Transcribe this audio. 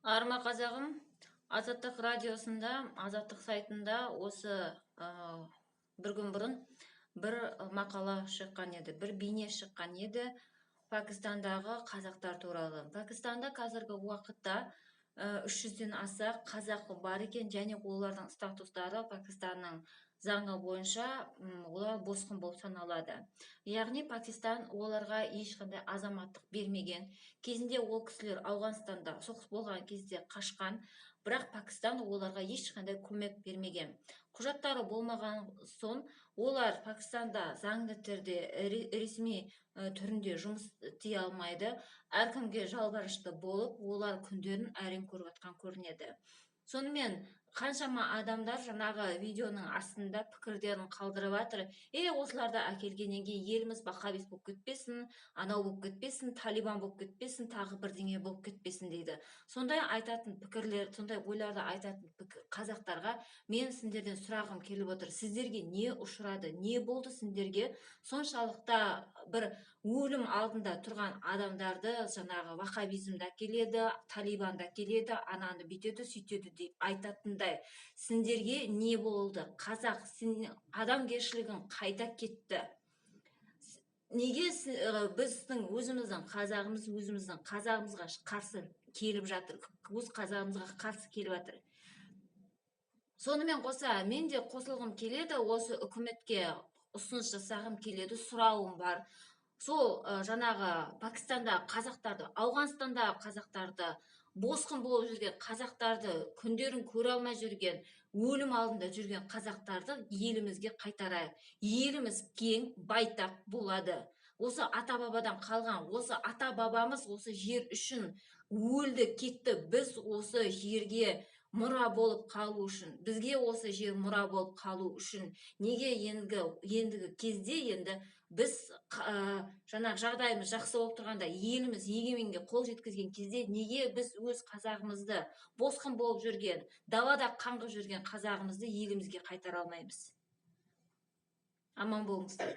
Арма қазағым, Азаттық радиосында, Азаттық сайтында осы бір күн бұрын бір мақала шыққан еді, бір бейне шыққан еді Пәкістандағы қазақтар туралы. Пәкістанда қазіргі уақытта 300-ден аса қазақ бар екен, және олардың статустары Пәкістанның заңы бойынша олар босқын болып саналады. Яғни Пәкістан оларға ешқандай азаматтық бермеген. Кезінде ол кісілер Ауғанстанда соғыс болған кезде қашқан, бірақ Пәкістан оларға ешқандай көмек бермеген. Құжаттары болмаған соң олар Пәкістанда заңды түрде ресми түрінде жұмыс істей алмайды. Әркімге жалбарышты болып, олар күндерін әрең көріп жатқан көрінеді. Сонымен қаншама адамдар жаңағы видеоның астында пікірлерін қалдырып жатыр. Осыларды әкелгеннен кейін еліміз ваххабист болып кетпесін, анау болып кетпесін, талибан болып кетпесін, тағы бірдеңе болып кетпесін дейді. Сондай айтатын пікірлер, сондай ойларды айтатын қазақтарға мен сендерден сұрағым келіп отыр. Сіздерге не ұшырады, не болды сендерге? Соншалықта бір өлім алдында тұрған адамдарды жаңағы ваххабизмда келеді, талибанда келеді, ананы бүйтеді, сөйтеді деп айтатындай. Сендерге не болды? Қазақ, сен адамгершілігің қайда кетті? Неге біздің өзіміздің қазағымызға қарсы келіп жатыр? Өз қазағымызға қарсы келіп жатыр. Сонымен қоса, мен де қосылғым келеді, осы үкіметке ұсыныс жасағым келеді, сұрауым бар. Сол жаңағы Пәкістанда қазақтарды, Ауғанстанда қазақтарды, босқын болып жүрген қазақтарды, күндерін көре алмай жүрген, өлім алдында жүрген қазақтарды елімізге қайтарайық. Еліміз кең, байтақ болады. Осы ата-бабадан қалған, осы ата-бабамыз осы жер үшін өлді, кетті. Біз осы жерге мұра болып қалу үшін, бізге осы жер мұра болып қалу үшін, неге ендігі кезде енді біз жаңағы жағдайымыз жақсы болып тұрғанда, еліміз егеменге қол жеткізген кезде, неге біз өз қазағымызды, босқын болып жүрген, далада қаңғып жүрген қазағымызды елімізге қайтара алмаймыз? Аман болыңыздар.